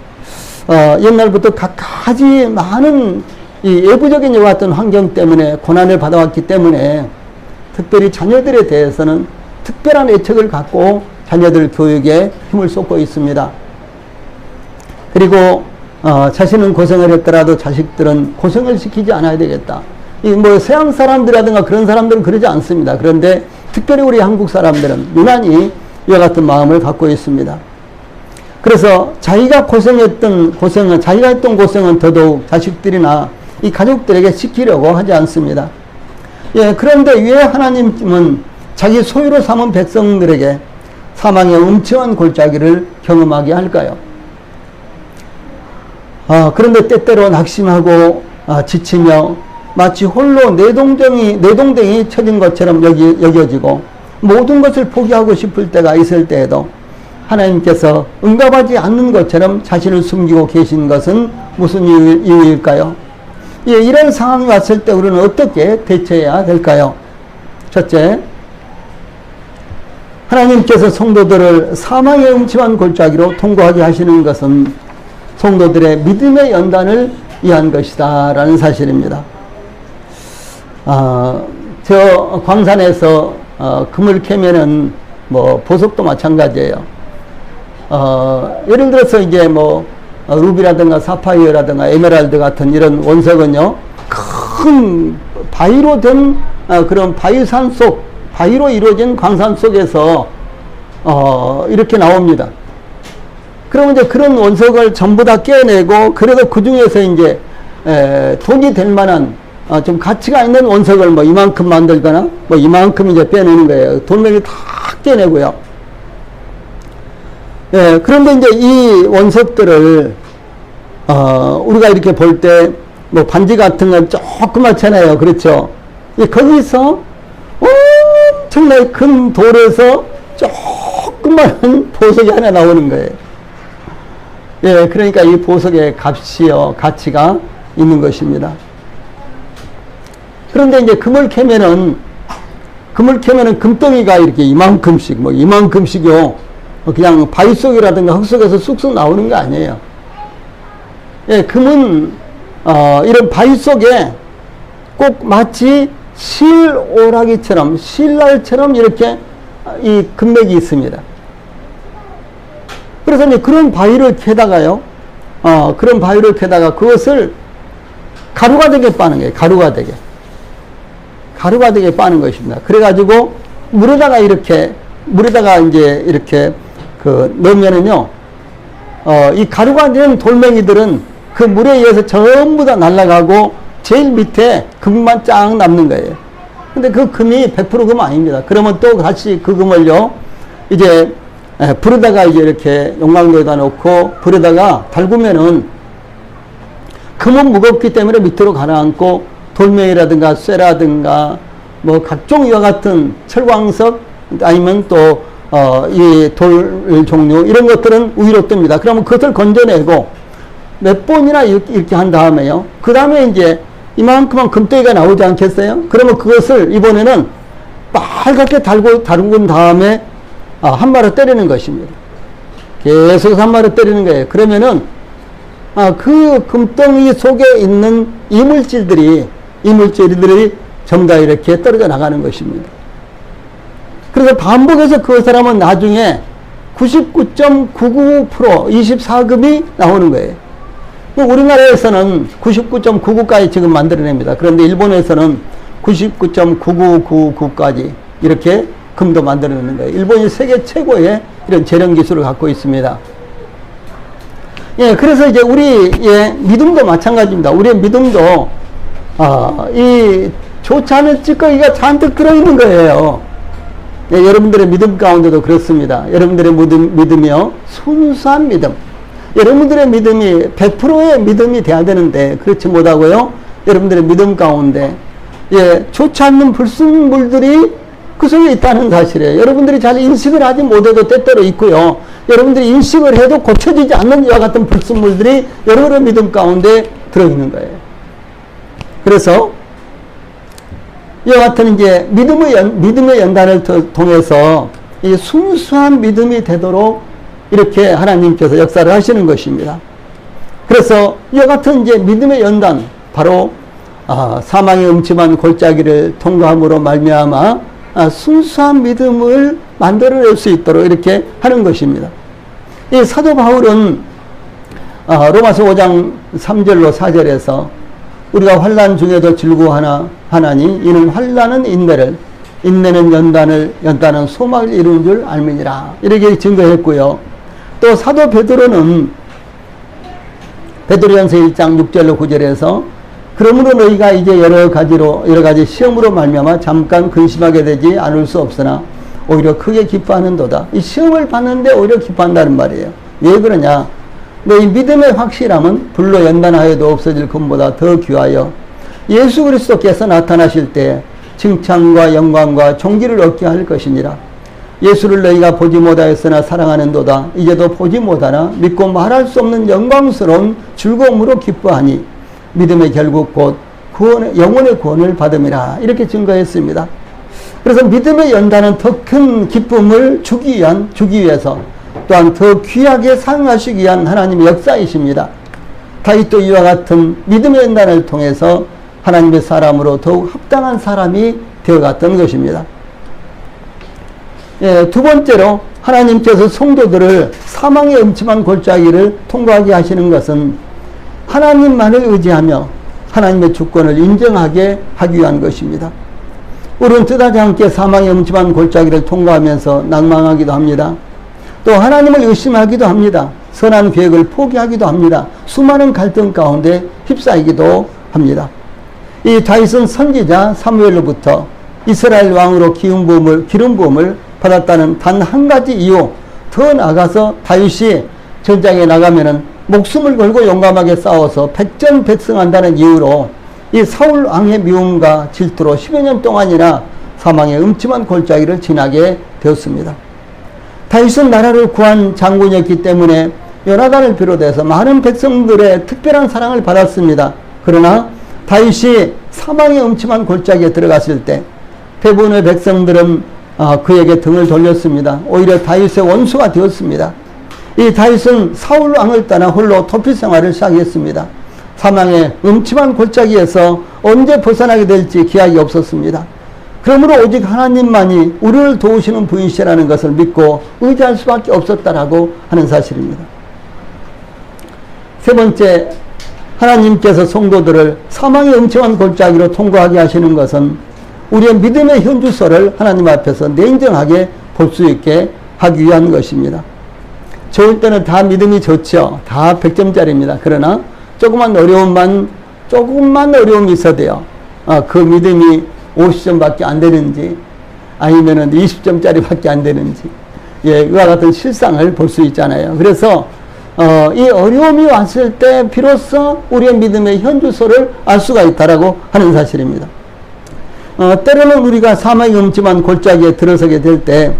옛날부터 갖가지 많은 이 외부적인 이와 같은 환경 때문에 고난을 받아왔기 때문에 특별히 자녀들에 대해서는 특별한 애착을 갖고 자녀들 교육에 힘을 쏟고 있습니다. 그리고 자신은 고생을 했더라도 자식들은 고생을 시키지 않아야 되겠다. 서양 사람들이라든가 그런 사람들은 그러지 않습니다. 그런데 특별히 우리 한국 사람들은 유난히 이와 같은 마음을 갖고 있습니다. 그래서 자기가 했던 고생은 더더욱 자식들이나 이 가족들에게 시키려고 하지 않습니다. 예, 그런데 왜 하나님은 자기 소유로 삼은 백성들에게 사망의 음침한 골짜기를 경험하게 할까요? 그런데 때때로 낙심하고 지치며 마치 홀로 내동댕이 쳐진 것처럼 여겨지고 모든 것을 포기하고 싶을 때가 있을 때에도 하나님께서 응답하지 않는 것처럼 자신을 숨기고 계신 것은 무슨 이유일까요? 예, 이런 상황이 왔을 때 우리는 어떻게 대처해야 될까요? 첫째, 하나님께서 성도들을 사망의 음침한 골짜기로 통과하게 하시는 것은 성도들의 믿음의 연단을 위한 것이다 라는 사실입니다. 저 광산에서 금을 캐면은 보석도 마찬가지예요. 예를 들어서 이제 루비라든가 사파이어라든가 에메랄드 같은 이런 원석은요, 큰 바위로 된 그런 바위로 이루어진 광산 속에서 이렇게 나옵니다. 그러면 이제 그런 원석을 전부 다 깨내고 그래도 그 중에서 이제 돈이 될 만한 좀 가치가 있는 원석을 뭐 이만큼 만들거나 뭐 이만큼 이제 빼내는 거예요. 돌멩이 다 떼내고요. 예, 그런데 이제 이 원석들을 우리가 이렇게 볼 때 뭐 반지 같은 건 조그맣잖아요. 그렇죠? 예, 거기서 엄청나게 큰 돌에서 조그마한 보석이 하나 나오는 거예요. 예, 그러니까 이 보석의 값이요, 가치가 있는 것입니다. 그런데 이제 금을 캐면은 금덩이가 이렇게 이만큼씩, 뭐 이만큼씩요, 그냥 바위 속이라든가 흙 속에서 쑥쑥 나오는 거 아니에요. 예, 금은, 이런 바위 속에 꼭 마치 실오라기처럼, 실날처럼 이렇게 이 금맥이 있습니다. 그래서 이제 그런 바위를 캐다가요, 그런 바위를 캐다가 그것을 가루가 되게 빠는 거예요. 가루가 되게 빠는 것입니다. 그래가지고 물에다가 이제 이렇게 넣으면은요, 이 가루가 된 돌멩이들은 그 물에 의해서 전부 다 날아가고 제일 밑에 금만 쫙 남는 거예요. 근데 그 금이 100% 금 아닙니다. 그러면 또 다시 그 금을요, 이제 불에다가 이제 이렇게 용광로에다 놓고 불에다가 달구면은 금은 무겁기 때문에 밑으로 가라앉고 돌멩이라든가 쇠라든가 뭐 각종 이와 같은 철광석 아니면 또 이 돌 종류 이런 것들은 위로 뜹니다. 그러면 그것을 건져내고 몇 번이나 이렇게 한 다음에요. 그 다음에 이제 이만큼만 금덩이가 나오지 않겠어요? 그러면 그것을 이번에는 빨갛게 달군 다음에 한 마리 때리는 것입니다. 계속 한 마리 때리는 거예요. 그러면은 그 금덩이 속에 있는 이물질들이 전부 다 이렇게 떨어져 나가는 것입니다. 그래서 반복해서 그 사람은 나중에 99.99% 24금이 나오는 거예요. 우리나라에서는 99.99까지 지금 만들어냅니다. 그런데 일본에서는 99.9999까지 이렇게 금도 만들어내는 거예요. 일본이 세계 최고의 이런 재련 기술을 갖고 있습니다. 예, 그래서 이제 우리의 믿음도 마찬가지입니다. 우리의 믿음도, 이 좋지 않은 찌꺼기가 잔뜩 들어있는 거예요. 예, 여러분들의 믿음 가운데도 그렇습니다. 여러분들의 믿음이요, 순수한 믿음. 여러분들의 믿음이 100%의 믿음이 돼야 되는데 그렇지 못하고요, 여러분들의 믿음 가운데 예, 좋지 않는 불순물들이 그 속에 있다는 사실이에요. 여러분들이 잘 인식을 하지 못해도 때때로 있고요, 여러분들이 인식을 해도 고쳐지지 않는 이와 같은 불순물들이 여러분의 믿음 가운데 들어있는 거예요. 그래서 이와 같은 이제 믿음의 연단을 통해서 이 순수한 믿음이 되도록 이렇게 하나님께서 역사를 하시는 것입니다. 그래서 이와 같은 이제 믿음의 연단, 바로 사망의 음침한 골짜기를 통과함으로 말미암아 순수한 믿음을 만들어낼 수 있도록 이렇게 하는 것입니다. 이 사도 바울은 로마서 5장 3절로 4절에서 우리가 환난 중에도 즐거워하나니 이는 환난은 인내를, 인내는 연단은 소망을 이루는 줄 알미니라, 이렇게 증거했고요. 또 사도 베드로는 베드로전서 1장 6절로 9절에서 그러므로 너희가 이제 여러 가지 시험으로 말미암아 잠깐 근심하게 되지 않을 수 없으나 오히려 크게 기뻐하는도다. 이 시험을 받는데 오히려 기뻐한다는 말이에요. 왜 그러냐? 너희 믿음의 확실함은 불로 연단하여도 없어질 금보다 더 귀하여 예수 그리스도께서 나타나실 때 칭찬과 영광과 존귀를 얻게 할 것이니라. 예수를 너희가 보지 못하였으나 사랑하는도다. 이제도 보지 못하나 믿고 말할 수 없는 영광스러운 즐거움으로 기뻐하니 믿음의 결국 곧 영혼의 구원을 받음이라, 이렇게 증거했습니다. 그래서 믿음의 연단은 더 큰 기쁨을 주기 위해서 또한 더 귀하게 사용하시기 위한 하나님의 역사이십니다. 다윗도 이와 같은 믿음의 연단을 통해서 하나님의 사람으로 더욱 합당한 사람이 되어갔던 것입니다. 예, 두 번째로 하나님께서 성도들을 사망의 음침한 골짜기를 통과하게 하시는 것은 하나님만을 의지하며 하나님의 주권을 인정하게 하기 위한 것입니다. 우리는 뜻하지 않게 사망의 음침한 골짜기를 통과하면서 낭망하기도 합니다. 또 하나님을 의심하기도 합니다. 선한 계획을 포기하기도 합니다. 수많은 갈등 가운데 휩싸이기도 합니다. 이 다윗은 선지자 사무엘로부터 이스라엘 왕으로 기름 부음을 받았다는 단 한 가지 이유, 더 나아가서 다윗이 전장에 나가면은 목숨을 걸고 용감하게 싸워서 백전백승한다는 이유로 이 사울 왕의 미움과 질투로 10여 년 동안이나 사망의 음침한 골짜기를 지나게 되었습니다. 다윗은 나라를 구한 장군이었기 때문에 요나단을 비롯해서 많은 백성들의 특별한 사랑을 받았습니다. 그러나 다윗이 사망의 음침한 골짜기에 들어갔을 때 대부분의 백성들은 그에게 등을 돌렸습니다. 오히려 다윗의 원수가 되었습니다. 이 다윗은 사울 왕을 떠나 홀로 도피 생활을 시작했습니다. 사망의 음침한 골짜기에서 언제 벗어나게 될지 기약이 없었습니다. 그러므로 오직 하나님만이 우리를 도우시는 분이시라는 것을 믿고 의지할 수밖에 없었다라고 하는 사실입니다. 세 번째, 하나님께서 성도들을 사망의 음침한 골짜기로 통과하게 하시는 것은 우리의 믿음의 현주소를 하나님 앞에서 냉정하게 볼 수 있게 하기 위한 것입니다. 좋을 때는 다 믿음이 좋죠. 다 100점짜리입니다. 그러나 조금만 어려움이 있어도요. 그 믿음이 50점밖에 안 되는지 아니면은 20점짜리밖에 안 되는지, 이와 같은 실상을 볼 수 있잖아요. 그래서 이 어려움이 왔을 때 비로소 우리의 믿음의 현주소를 알 수가 있다라고 하는 사실입니다. 때로는 우리가 사망의 음침한 골짜기에 들어서게 될 때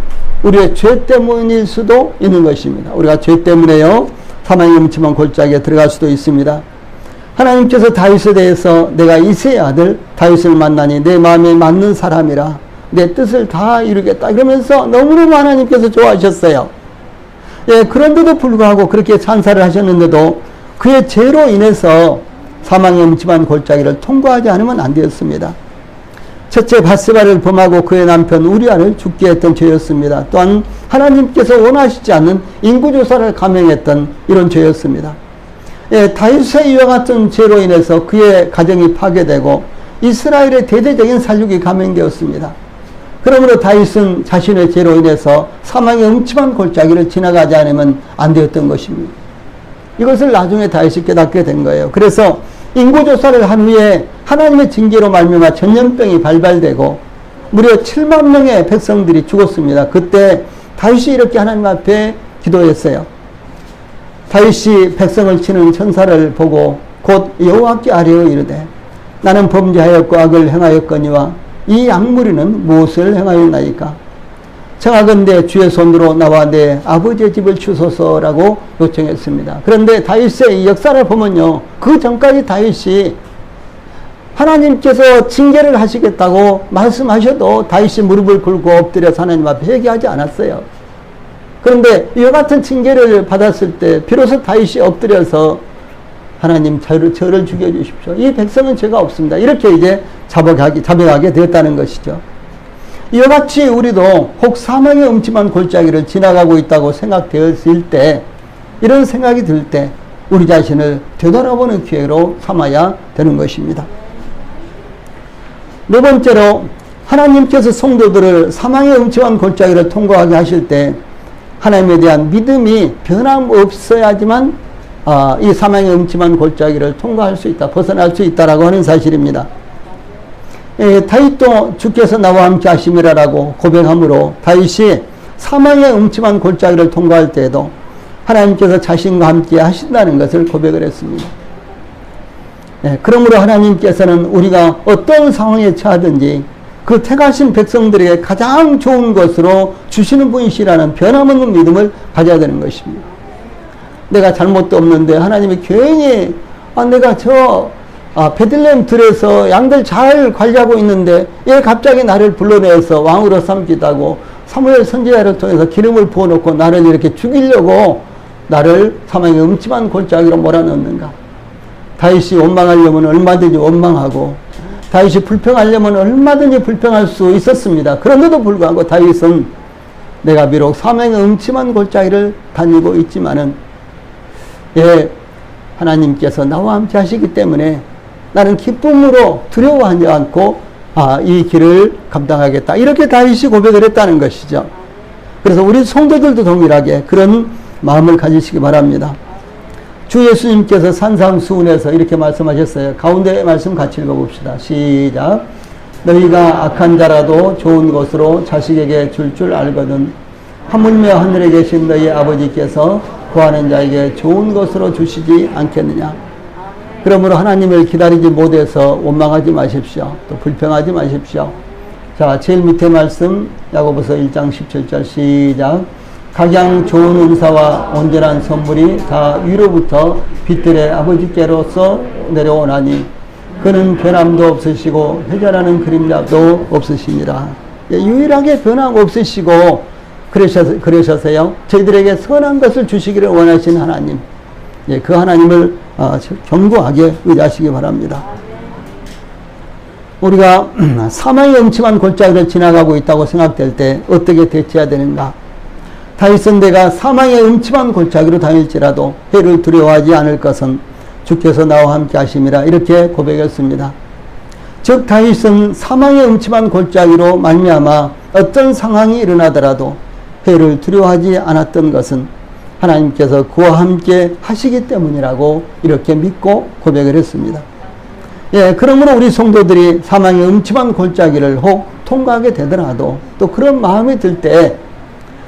우리의 죄 때문일 수도 있는 것입니다. 우리가 죄 때문에요 사망의 음침한 골짜기에 들어갈 수도 있습니다. 하나님께서 다윗에 대해서 내가 이새의 아들 다윗을 만나니 내 마음에 맞는 사람이라 내 뜻을 다 이루겠다 이러면서 너무너무 하나님께서 좋아하셨어요. 그런데도 불구하고 그렇게 찬사를 하셨는데도 그의 죄로 인해서 사망의 음침한 골짜기를 통과하지 않으면 안 되었습니다. 첫째, 밧세바를 범하고 그의 남편 우리아를 죽게 했던 죄였습니다. 또한 하나님께서 원하시지 않는 인구조사를 감행했던 이런 죄였습니다. 다윗의 이와 같은 죄로 인해서 그의 가정이 파괴되고 이스라엘의 대대적인 살육이 감행되었습니다. 그러므로 다윗은 자신의 죄로 인해서 사망의 음침한 골짜기를 지나가지 않으면 안 되었던 것입니다. 이것을 나중에 다윗이 깨닫게 된 거예요. 그래서 인구조사를 한 후에 하나님의 징계로 말미암아 전염병이 발발되고 무려 7만 명의 백성들이 죽었습니다. 그때 다윗이 이렇게 하나님 앞에 기도했어요. 다윗이 백성을 치는 천사를 보고 곧 여호와께 아뢰어 이르되 나는 범죄하였고 악을 행하였거니와 이 악무리는 무엇을 행하였나이까? 청하건대 주의 손으로 나와 내 아버지의 집을 주소서라고 요청했습니다. 그런데 다윗의 이 역사를 보면요, 그 전까지 다윗이 하나님께서 징계를 하시겠다고 말씀하셔도 다윗이 무릎을 꿇고 엎드려서 하나님 앞에 회개하지 않았어요. 그런데 이와 같은 징계를 받았을 때 비로소 다윗이 엎드려서 하나님 저를 죽여주십시오. 이 백성은 죄가 없습니다. 이렇게 이제 자백하게 되었다는 것이죠. 이와 같이 우리도 혹 사망의 음침한 골짜기를 지나가고 있다고 생각되었을 때, 이런 생각이 들 때 우리 자신을 되돌아보는 기회로 삼아야 되는 것입니다. 네 번째로, 하나님께서 성도들을 사망의 음침한 골짜기를 통과하게 하실 때 하나님에 대한 믿음이 변함없어야지만 이 사망의 음침한 골짜기를 통과할 수 있다, 벗어날 수 있다라고 하는 사실입니다. 다윗도 주께서 나와 함께 하심이라라고 고백함으로 다윗이 사망의 음침한 골짜기를 통과할 때에도 하나님께서 자신과 함께 하신다는 것을 고백을 했습니다. 그러므로 하나님께서는 우리가 어떤 상황에 처하든지 그 택하신 백성들에게 가장 좋은 것으로 주시는 분이시라는 변함없는 믿음을 가져야 되는 것입니다. 내가 잘못도 없는데 하나님이 괜히 내가 베들레헴 들에서 양들 잘 관리하고 있는데 얘 갑자기 나를 불러내서 왕으로 삼기다고 사무엘 선지자를 통해서 기름을 부어놓고 나를 이렇게 죽이려고 나를 사망의 음침한 골짜기로 몰아넣는가? 다윗이 원망하려면 얼마든지 원망하고 다윗이 불평하려면 얼마든지 불평할 수 있었습니다. 그런데도 불구하고 다윗은 내가 비록 사망의 음침한 골짜기를 다니고 있지만은 하나님께서 나와 함께 하시기 때문에 나는 기쁨으로 두려워하지 않고 이 길을 감당하겠다, 이렇게 다윗이 고백을 했다는 것이죠. 그래서 우리 성도들도 동일하게 그런 마음을 가지시기 바랍니다. 주 예수님께서 산상수훈에서 이렇게 말씀하셨어요. 가운데 말씀 같이 읽어봅시다. 시작. 너희가 악한 자라도 좋은 것으로 자식에게 줄 알거든 하물며 하늘에 계신 너희 아버지께서 구하는 자에게 좋은 것으로 주시지 않겠느냐. 그러므로 하나님을 기다리지 못해서 원망하지 마십시오. 또 불평하지 마십시오. 자, 제일 밑에 말씀 야고보서 1장 17절 시작. 각양 좋은 은사와 온전한 선물이 다 위로부터 빛들의 아버지께로서 내려오나니 그는 변함도 없으시고 회전하는 그림자도 없으시니라. 예, 유일하게 변함 없으시고 그러셔서요. 저희들에게 선한 것을 주시기를 원하신 하나님. 예, 그 하나님을 견고하게 의지하시기 바랍니다. 우리가 사망의 음침한 골짜기를 지나가고 있다고 생각될 때 어떻게 대처해야 되는가? 다윗은 내가 사망의 음침한 골짜기로 다닐지라도 해를 두려워하지 않을 것은 주께서 나와 함께 하심이라 이렇게 고백했습니다. 즉 다윗은 사망의 음침한 골짜기로 말미암아 어떤 상황이 일어나더라도 해를 두려워하지 않았던 것은 하나님께서 그와 함께 하시기 때문이라고 이렇게 믿고 고백을 했습니다. 예, 그러므로 우리 성도들이 사망의 음침한 골짜기를 혹 통과하게 되더라도 또 그런 마음이 들 때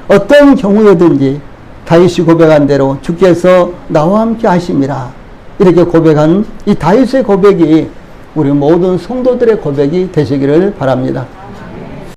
어떤 경우에든지 다윗이 고백한 대로 주께서 나와 함께 하심이라 이렇게 고백한 이 다윗의 고백이 우리 모든 성도들의 고백이 되시기를 바랍니다.